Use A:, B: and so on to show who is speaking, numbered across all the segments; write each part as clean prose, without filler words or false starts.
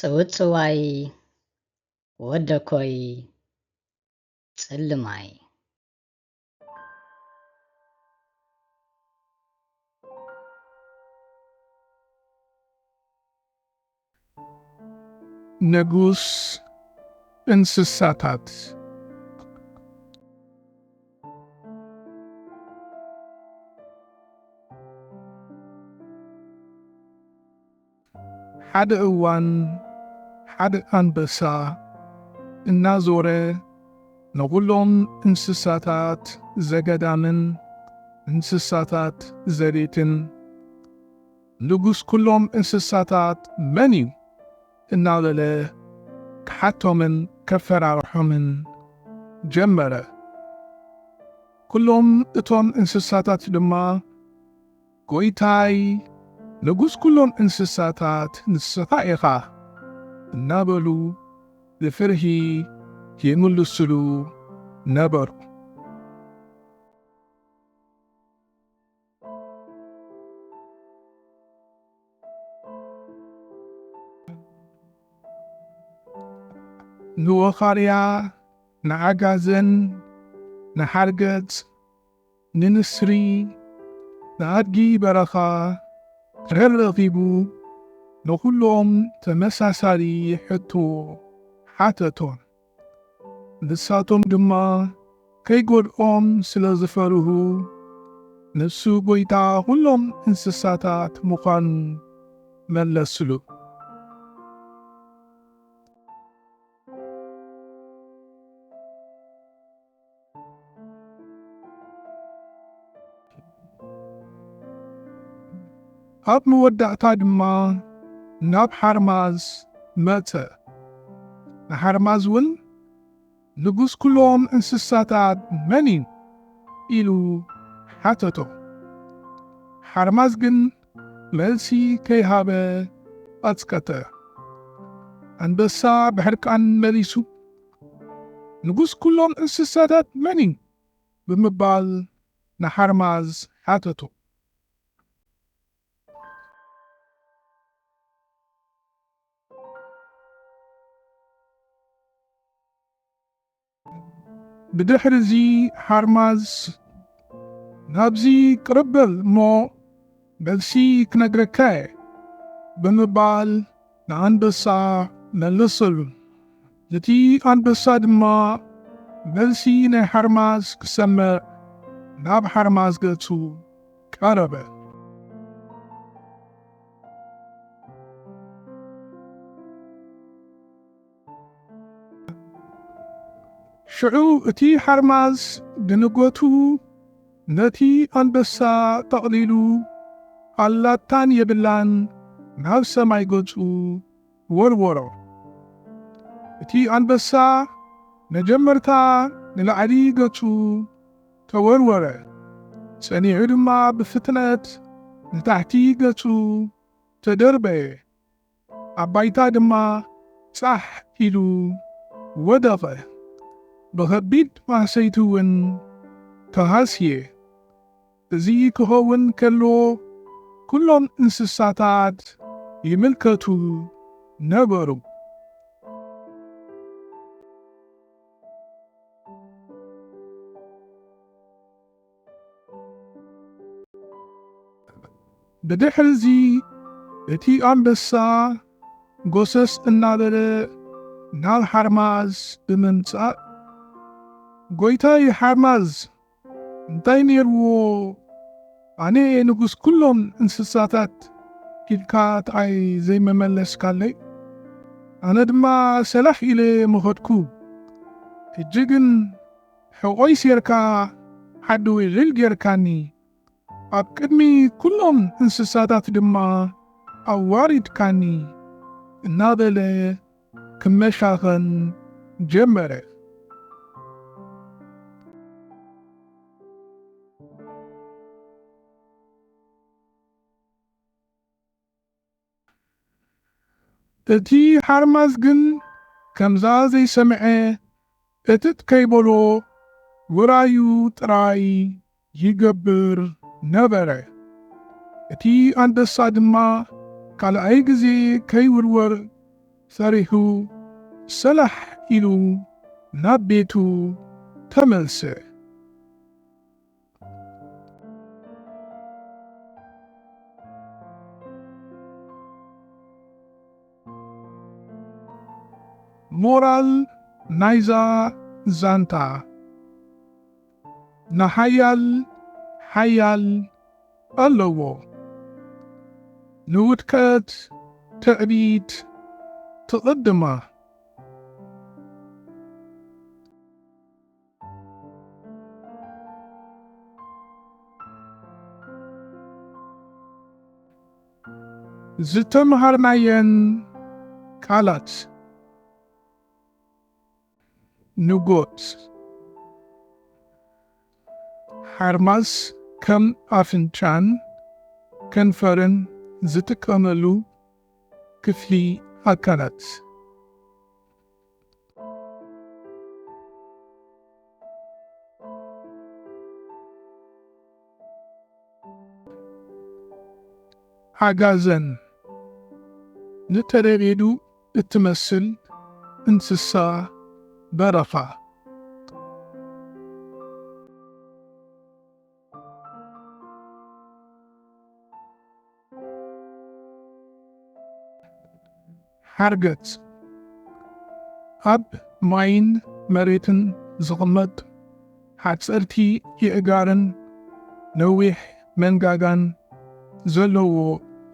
A: ጽውጽዋይ ወደኮይ ጽልማይ
B: ንጉስ እንስሳታት ሓደ እዋን ሓደ አንበሳ እናዞረ ንኩሎም እንስሳታት ዘገዳምን እንስሳታት ዘቤትን ንጉስ ኩሎም እንስሳታት መን እዩ እናበለ ክሓቶምን ከፈራርሖምን ጀመረ። ኩሎም እቶም እንስሳታት ድማ ጎይታይ ንጉስ ኩሎም እንስሳታት ንስኻ ኢኻ እናበሉ ብፍርሂ ይምልስሉ ነበሩ። ንወኻርያ ንዓጋዘን ንሓርገጽ ንንስሪ ንኣድጊ በረኻ ረኺቡ ንኩሎም ተመሳሳሊ ሕቶ ሓተቶም። ንሳቶም ድማ ከይጎድኦም ስለ ዝፈርሁ ንሱ ጎይታ ኩሎም እንስሳታት ምዃኑ መለስሉ። ኣብ መወዳእታ ድማ ናብ ሓርማዝ መጸ። ንሓርማዝ እውን ንጉስ ኩሎም እንስሳታት መን እዩ ኢሉ ሓተቶ። ሓርማዝ ግን መልሲ ከይሃበ ቐጽቀተ። አንበሳ ብሕርቃን መሊሱ ንጉስ ኩሎም እንስሳታት መን እዩ ብምባል ንሓርማዝ ሓተቶ። ብድሕሪዚ ሓርማዝ ናብዚ ቅርበል እሞ መልሲ ክነግረካ ብምባል ንኣንበሳ መለሰሉ። እቲ አንበሳ ድማ መልሲ ናይ ሓርማዝ ክሰምዕ ናብ ሓርማዝ ገጹ ቀረበ። ሽዑ እቲ ሓርማዝ ድንገቱ ነቲ አንበሳ ጠቕሊሉ ኣላታን የብላን ናብ ሰማይ ገጹ ወርወሮ። እቲ አንበሳ መጀመርታ ንላዕሊ ገጹ ተወርወረ፣ ጸኒዑ ድማ ብፍጥነት ንታሕቲ ገጹ ተደርበየ። ኣብ ባይታ ድማ ጻሕ ኢሉ ወደቐ። ብኸቢድ ማሰይቲ እውን ተሃስየ። እዚ ክኸውን ከሎ ኩሎም እንስሳታት ይምልከቱ ነበሩ። ብድሕሪዚ እቲ አንበሳ ጎሰስ እናበለ ናብ ሓርማዝ ብምምጻእ ጎይታይ ሓርማዝ እንታይ ነይርዎ ኣነ ንጉስ ኩሎም እንስሳታት ኢልካ ተኣይ ዘይመመለስካለይ? ኣነ ድማ ሰላሕ ኢለ መኸድኩ። ሕጂ ግን ሕቖይ ሴርካ ሓዲ ውዕል ጌርካኒ፣ ኣብ ቅድሚ ኩሎም እንስሳታት ድማ ኣዋሪድካኒ እናበለ ክመሻኸን ጀመረ። እቲ ሓርማዝ ግን ከምዛ ዘይሰምዐ እትት ከይበሎ ውራዩ ጥራይ ይገብር ነበረ። እቲ አንበሳ ድማ ካልኣይ ጊዜ ከይውርወር ፈሪሁ ሰላሕ ኢሉ ናብ ቤቱ ተመልሰ። ሞራል ናይዛ ዛንታ ንሓያል ሓያል ኣለዎ፣ ንውድቀት ትዕቢት ትቕድማ። ዝተምሃርናየን ቃላት ንጎት ሓርማዝ ከም ኣፍንጫን ከንፈርን ዝጥቀመሉ ክፍሊ ኣካላት። ዓጋዘን ንተለቤዱ እትመስል እንስሳ በረኻ። ሓርገጽ ኣብ ማይን መሬትን ዝቕመጥ ሓጸርቲ ኣእጋርን ነዊሕ መንጋጋን ዘለዎ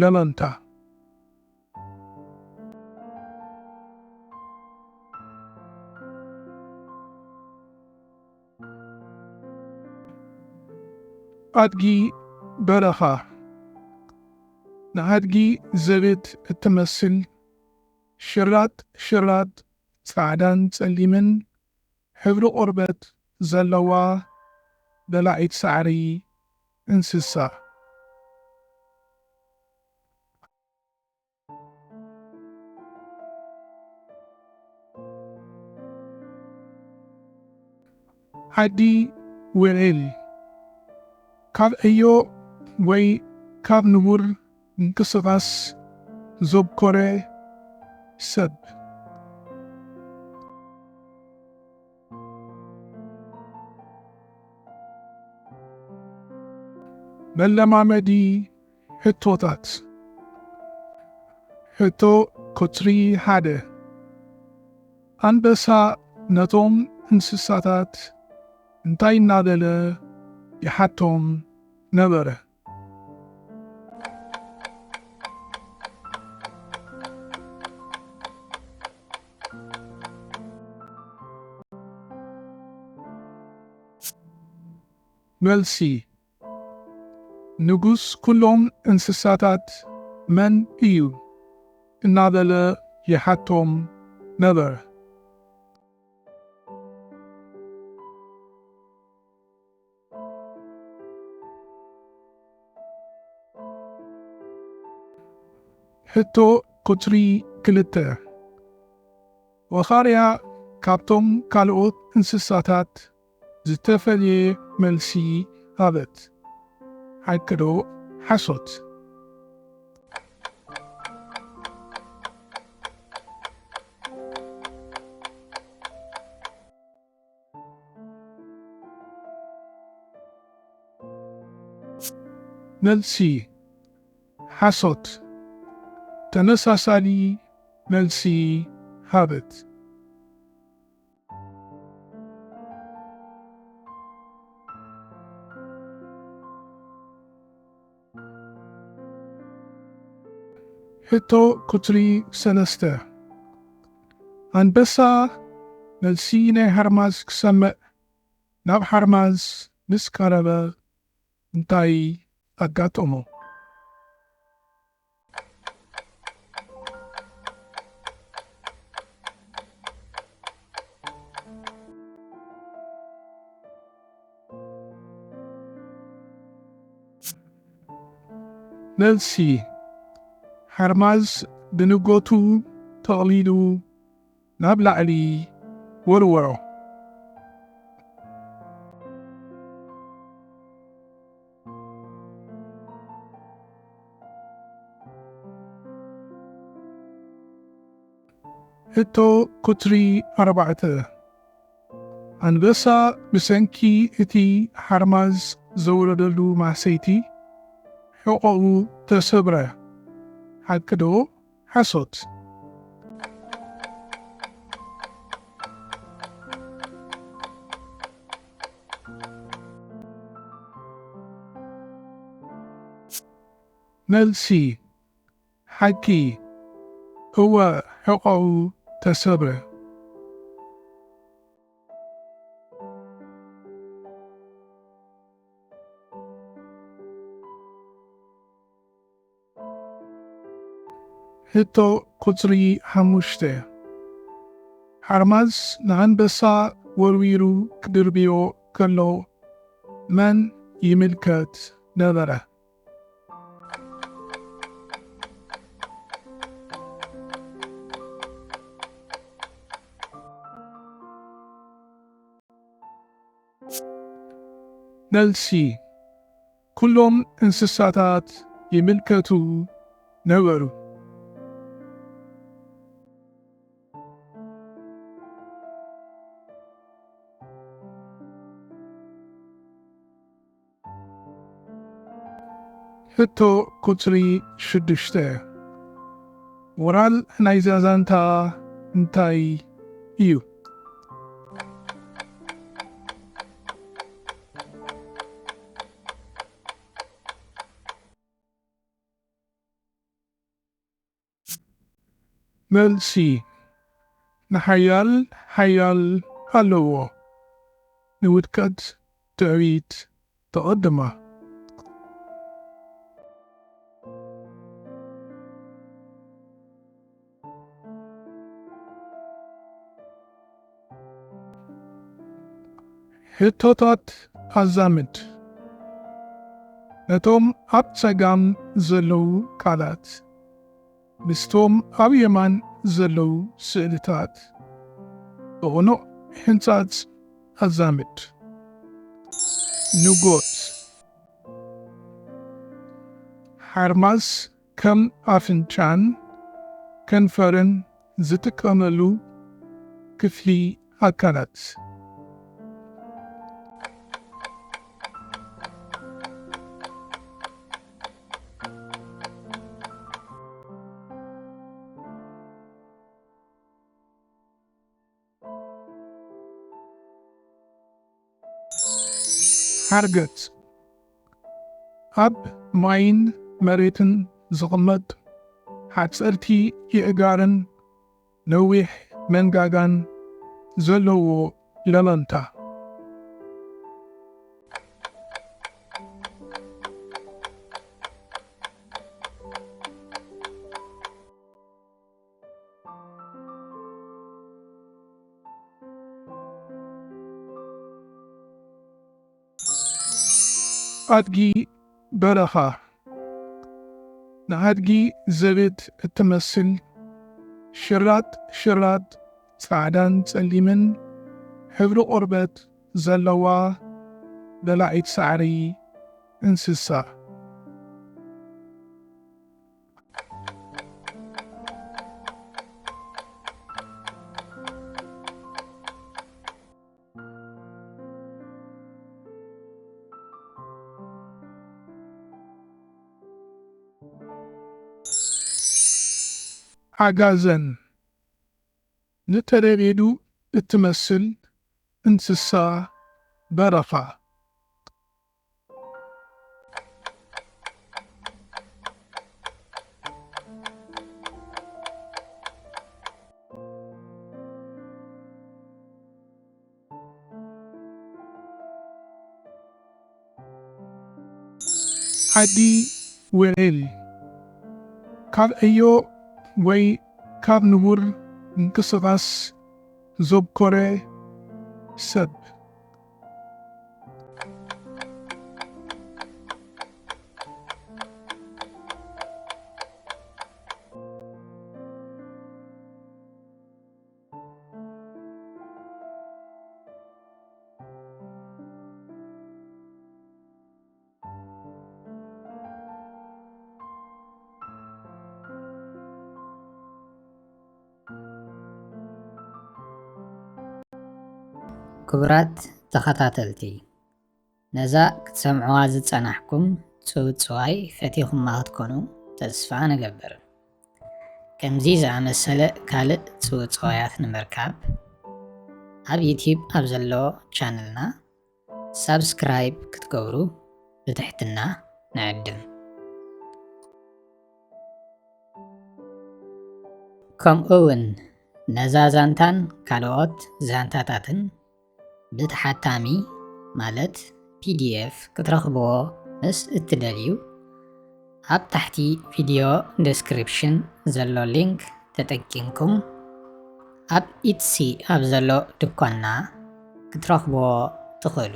B: ለመንታ። ኣድጊ በረኻ ንኣድጊ ዘቤት እትመስል ሽራጥ ሽራጥ ጻዕዳን ጸሊምን ሕብሪ ቆርበት ዘለዋ በላዒት ሳዕሪ እንስሳ። ዓዲ ውዕል ካብ ዕዮ ወይ ካብ ንቡር ምንቅስቓስ ዘብኮረ ሰብ። መለማመዲ ሕቶታት ሕቶ ቁጽሪ 1 አንበሳ ነቶም እንስሳታት እንታይ እናበለ ይሓቶም ነበረ? መልሲ ንጉስ ኩሎም እንስሳታት መን እዩ እናበለ ይሓቶም ነበረ? ሕቶ ቁጽሪ 2 ወኻርያ ካብቶም ካልኦት እንስሳታት ዝተፈልየ መልሲ ሃበት። ሓቂ ዶ ሓሶት? መልሲ ሓሶት ተመሳሳሊ መልሲ ሃበት። ሕቶ ቁጽሪ 3 አንበሳ መልሲ ናይ ሓርማዝ ክሰምዕ ናብ ሓርማዝ ምስ ቀረበ እንታይ ኣጋጠሞ? መልሲ ሓርማዝ ብንጎቱ ተቕሊሉ ናብ ላዕሊ ወርወሮ። هتو كتري 4 أنبسا بسنكي إتي حرمز زولدلو معسيتي حقوق تسبرة حكدو حصوت نلسي حكي هو حقوق تسبرة هتو كتري حموشته حرمز نعنبسا ورويرو كدربيو كلو من يملكت نظره نلسي كلهم انسساتات يملكتو نورو هتو كتري شدشته ورال نايزازانتا انتاي إيو ملسي نحيال حيال هلو نودكت تعيد تقدمه هتوتات أزامت نتوم أبتساقام زلو كالات مستوم أبيمان زلو سئلتات وغنو هنتات أزامت نوغوت حرماس كم أفنشان كنفرن زتكاملو كفلي أكالات حرقت أب ماين مريتن زغمت حتسألتي يأجارن نويح منغاغان زلو للنتا أدجي برخة نهدجي زبت التمثل شرات سعدان سليمن حبر قربت زلوا دلعيت سعري انسسا عجازن نتريدو التمثل انسسا برخة عدي ويل كاب ايو وي كاب نور انكسغاس زوب كوري سب
A: ክቡራት ተኸታተልቲ ነዛ ክትሰምዕዋ ዝጸናሕኩም ጽውጽዋይ ፈቲኹማ ክትኮኑ ተስፋ ንገብር። ከምዚ ዝኣመሰለ ካልእ ጽውጽዋያት ንምርካብ ኣብ ዩቲዩብ ኣብ ዘሎ ቻነልና ሳብስክራይብ ክትገብሩ ብትሕትና ንዕድም። ከምኡውን ነዛ ዛንታን ካልኦት ዛንታታትን ብተሓታሚ ማለት ፒዲኤፍ ክትረኽብዎ ምስ እትደልዩ ኣብ ታሕቲ ቪድዮ ዲስክሪፕሽን ዘሎ ሊንክ ተጠቂምኩም ኣብ ኢትሲ ኣብ ዘሎ ድኳንና ክትረኽብዎ ትኽእሉ።